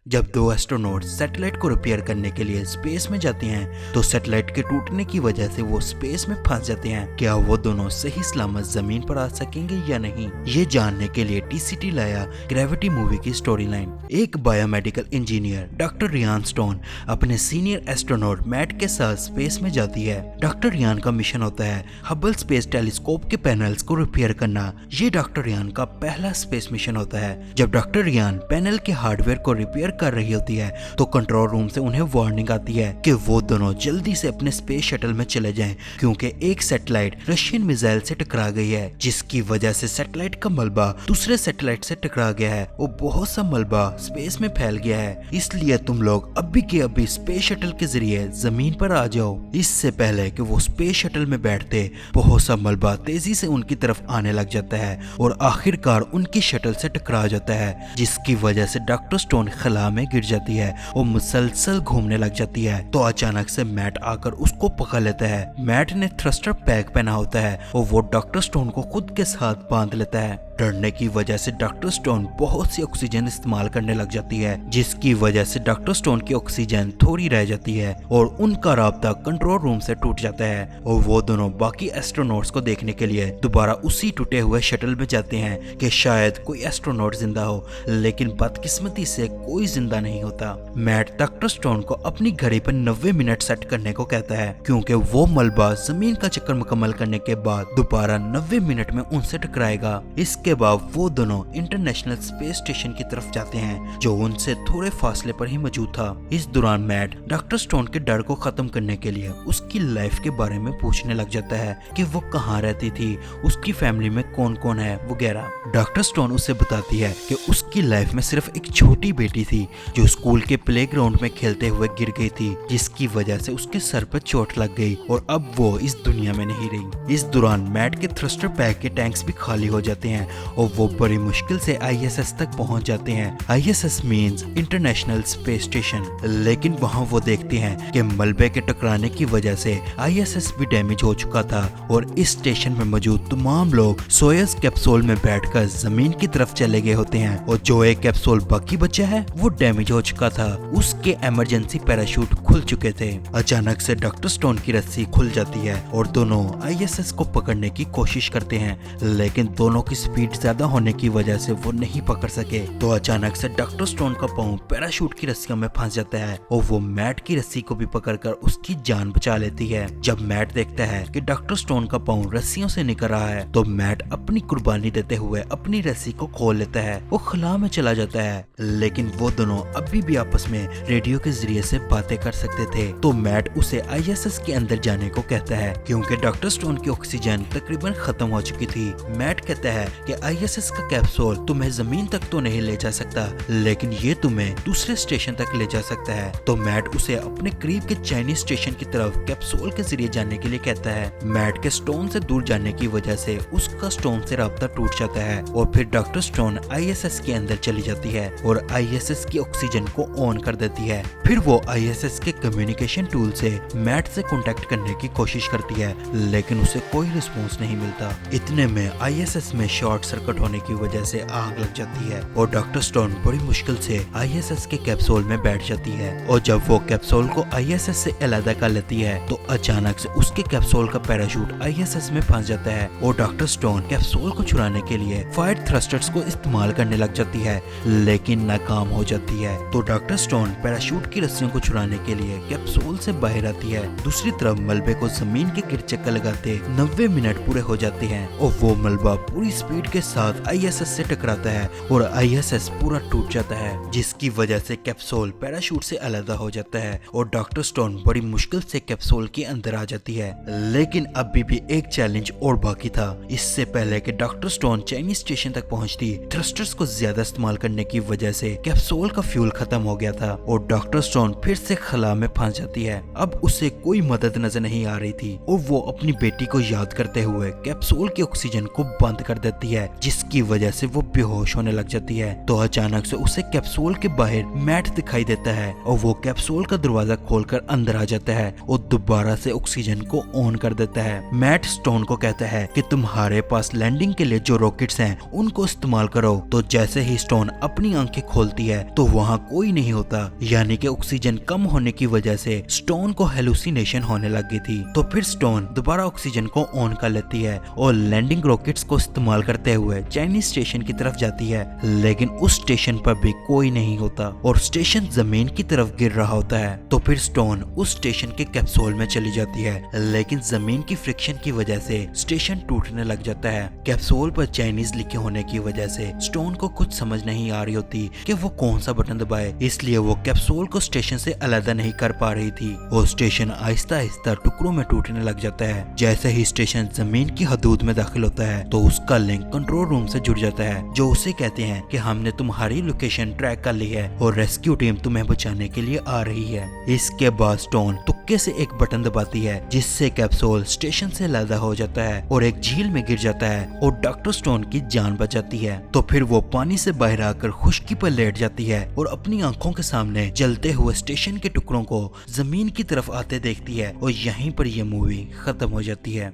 जब दो astronaut satellite को रिपेयर करने के लिए स्पेस में जाते हैं तो सैटेलाइट के टूटने की वजह से वो स्पेस में फंस जाते हैं। क्या वो दोनों सही सलामत जमीन पर आ सकेंगे या नहीं, ये जानने के लिए टीसीटी लाया ग्रेविटी मूवी की स्टोरी लाइन। एक biomedical engineer doctor Ryan Stone अपने सीनियर एस्ट्रोनॉट मैट के साथ स्पेस में जाती है। डॉक्टर रियान का मिशन होता है हबल स्पेस टेलीस्कोप के पैनल्स को रिपेयर करना। ये डॉक्टर रियान का पहला स्पेस मिशन होता है। जब डॉक्टर रियान पैनल के हार्डवेयर को रिपेयर कर रही होती है तो कंट्रोल रूम से उन्हें वार्निंग आती है कि वो दोनों जल्दी से अपने स्पेस शटल में चले जाएं, क्योंकि एक सैटेलाइट रशियन मिसाइल से टकरा गई है, जिसकी वजह से सैटेलाइट का मलबा दूसरे सैटेलाइट से टकरा गया है और बहुत सा मलबा स्पेस में फैल गया है। इसलिए तुम लोग अभी के अभी स्पेस शटल के जरिए जमीन पर आ जाओ। इससे पहले कि वो स्पेस शटल में बैठते, बहुत सा मलबा तेजी से उनकी तरफ आने लग जाता है और आखिरकार उनकी शटल से टकरा जाता है, जिसकी वजह से डॉक्टर स्टोन खला में गिर जाती है और मुसलसल घूमने लग जाती है। तो अचानक से मैट आकर उसको पकड़ लेता है। मैट ने थ्रस्टर पैक पहना होता है और वो डॉक्टर स्टोन को खुद के साथ बांध लेता है। डरने की वजह से डॉक्टर स्टोन बहुत सी ऑक्सीजन इस्तेमाल करने लग जाती है, जिसकी वजह से डॉक्टर स्टोन की ऑक्सीजन थोड़ी रह जाती है और उनका राब्ता कंट्रोल रूम से टूट जाता है और वो दोनों बाकी एस्ट्रोनॉट्स को देखने के लिए दोबारा उसी टूटे हुए शटल में जाते हैं कि शायद कोई एस्ट्रोनॉट जिंदा हो, लेकिन बदकिस्मती से कोई जिंदा नहीं होता। मैट डॉक्टर स्टोन को अपनी घड़ी पर 90 मिनट सेट करने को कहता है, क्योंकि वो मलबा जमीन का चक्कर मुकम्मल करने के बाद दोबारा 90 मिनट में उनसे टकराएगा। इसके बाद वो दोनों इंटरनेशनल स्पेस स्टेशन की तरफ जाते हैं, जो उनसे थोड़े फासले पर ही मौजूद था। इस दौरान मैट डॉक्टर स्टोन के डर को खत्म करने के लिए उसकी लाइफ के बारे में पूछने लग जाता है कि वो कहाँ रहती थी, उसकी फैमिली में कौन कौन है वगैरह। डॉक्टर स्टोन उसे बताती है कि उसकी लाइफ में सिर्फ एक छोटी बेटी थी जो स्कूल के प्लेग्राउंड में खेलते हुए गिर गई थी, जिसकी वजह से उसके सर पर चोट लग गई और अब वो इस दुनिया में नहीं रही। इस दौरान मैट के थ्रस्टर पैक के टैंक्स भी खाली हो जाते हैं और वो बड़ी मुश्किल से आईएसएस तक पहुंच जाते हैं। ISS means international space station. लेकिन वहां वो देखते हैं कि मलबे के टकराने की वजह से आईएसएस भी डैमेज हो चुका था और इस स्टेशन में मौजूद तमाम लोग सोयस कैप्सूल में बैठकर जमीन की तरफ चले गए होते हैं और जो एक कैप्सूल बाकी बचा है वो डैमेज हो चुका था। उसके इमरजेंसी पैराशूट खुल चुके थे। अचानक से डॉक्टर स्टोन की रस्सी खुल जाती है और दोनों आईएसएस को पकड़ने की कोशिश करते हैं, लेकिन दोनों की स्पीड ज्यादा होने की वजह से वो नहीं पकड़ सके। तो अचानक से डॉक्टर स्टोन का पांव पैराशूट की रस्सियों में फंस जाता है और वो मैट की रस्सी को भी पकड़कर उसकी जान बचा लेती है। जब मैट देखता है कि डॉक्टर स्टोन का पांव रस्सियों से निकल रहा है तो मैट अपनी कुर्बानी देते हुए अपनी रस्सी को खोल लेता है। वो खला में चला जाता है, लेकिन वो दोनों अभी भी आपस में रेडियो के जरिए से बातें कर सकते थे। तो मैट उसे आईएसएस के अंदर जाने को कहता है, क्योंकि डॉक्टर स्टोन की ऑक्सीजन तकरीबन खत्म हो चुकी थी। मैट कहता है कि आईएसएस का कैप्सूल तुम्हें जमीन तक तो नहीं ले जा सकता, लेकिन ये तुम्हें दूसरे स्टेशन तक ले जा सकता है। तो मैट उसे अपने करीब के चाइनीज स्टेशन की तरफ कैप्सूल के जरिए जाने के लिए कहता है। मैट के स्टोन से दूर जाने की वजह से उसका स्टोन से राब्ता टूट जाता है और फिर डॉक्टर स्टोन आईएसएस के अंदर चली जाती है और आईएसएस की ऑक्सीजन को ऑन कर देती है। फिर वो आईएसएस के कम्युनिकेशन टूल से मैट से कांटेक्ट करने की कोशिश करती है, लेकिन उसे कोई रिस्पॉन्स नहीं मिलता। इतने में आईएसएस में शॉर्ट सर्किट होने की वजह से आग लग जाती है और डॉक्टर स्टोन बड़ी मुश्किल से आईएसएस के कैप्सूल में बैठ जाती है और जब वो कैप्सूल को आईएसएस से अलग कर लेती है तो अचानक से उसके कैप्सूल का पैराशूट आईएसएस में फंस जाता है और डॉक्टर स्टोन कैप्सूल को चुराने के लिए फायर थ्रस्टर्स को इस्तेमाल करने लग जाती है, लेकिन नाकाम हो जाती है। तो डॉक्टर स्टोन पैराशूट की रस्सियों को चुराने के लिए कैप्सूल से बाहर आती है। दूसरी तरफ मलबे को जमीन के गिर चक्कर लगाते 90 मिनट पूरे हो जाते हैं और वो मलबा पूरी स्पीड के साथ आईएसएस से टकराता है और आईएसएस पूरा टूट जाता है, जिसकी वजह से कैप्सूल पैराशूट से अलग हो जाता है और डॉक्टर स्टोन बड़ी मुश्किल से कैप्सूल के अंदर आ जाती है। लेकिन अभी भी एक चैलेंज और बाकी था। इससे पहले कि डॉक्टर स्टोन चाइनीज स्टेशन तक पहुंचती, थ्रस्टर्स को ज्यादा इस्तेमाल करने की वजह से कैप्सूल का फ्यूल खत्म हो गया था और डॉक्टर स्टोन फिर से खला में फंस जाती है। अब उसे कोई मदद नजर नहीं आ रही थी और वो अपनी बेटी को याद करते हुए कैप्सूल की ऑक्सीजन को बंद कर देती है है जिसकी वजह से वो बेहोश होने लग जाती है। तो अचानक से उसे कैप्सूल के बाहर मैट दिखाई देता है और वो कैप्सूल का दरवाजा खोलकर अंदर आ जाता है और दोबारा से ऑक्सीजन को ऑन कर देता है। मैट स्टोन को कहता है कि तुम्हारे पास लैंडिंग के लिए जो रॉकेट्स हैं उनको इस्तेमाल करो। तो जैसे ही स्टोन अपनी आंखें खोलती है तो वहाँ कोई नहीं होता, यानी कि ऑक्सीजन कम होने की वजह से स्टोन को हेलुसिनेशन होने लग गई थी। तो फिर स्टोन दोबारा ऑक्सीजन को ऑन कर लेती है और लैंडिंग रॉकेट्स को इस्तेमाल करते हुए चाइनीज स्टेशन की तरफ जाती है, लेकिन उस स्टेशन पर भी कोई नहीं होता और स्टेशन जमीन की तरफ गिर रहा होता है। तो फिर स्टोन उस स्टेशन के कैप्सूल में चली जाती है, लेकिन जमीन की फ्रिक्शन की वजह से स्टेशन टूटने लग जाता है। कैप्सूल पर चाइनीज लिखे होने की वजह से स्टोन को कुछ समझ नहीं आ रही होती कि वो कौन सा बटन दबाए, इसलिए वो कैप्सूल को स्टेशन से अलग नहीं कर पा रही थी और स्टेशन आहिस्ता आहिस्ता टुकड़ों में टूटने लग जाता है। जैसे ही स्टेशन जमीन की हदूद में दाखिल होता है तो उसका लिंक कंट्रोल रूम से जुड़ जाता है, जो उसे कहते हैं कि हमने तुम्हारी लोकेशन ट्रैक कर ली है और रेस्क्यू टीम तुम्हें बचाने के लिए आ रही है। इसके बाद स्टोन तुक्के से एक बटन दबाती है जिससे कैप्सूल स्टेशन से अलग हो जाता है और एक झील में गिर जाता है और डॉक्टर स्टोन की जान बच जाती है। तो फिर वो पानी से बाहर आकर खुश्की पर लेट जाती है और अपनी आंखों के सामने जलते हुए स्टेशन के टुकड़ों को जमीन की तरफ आते देखती है और यहीं पर यह मूवी खत्म हो जाती है।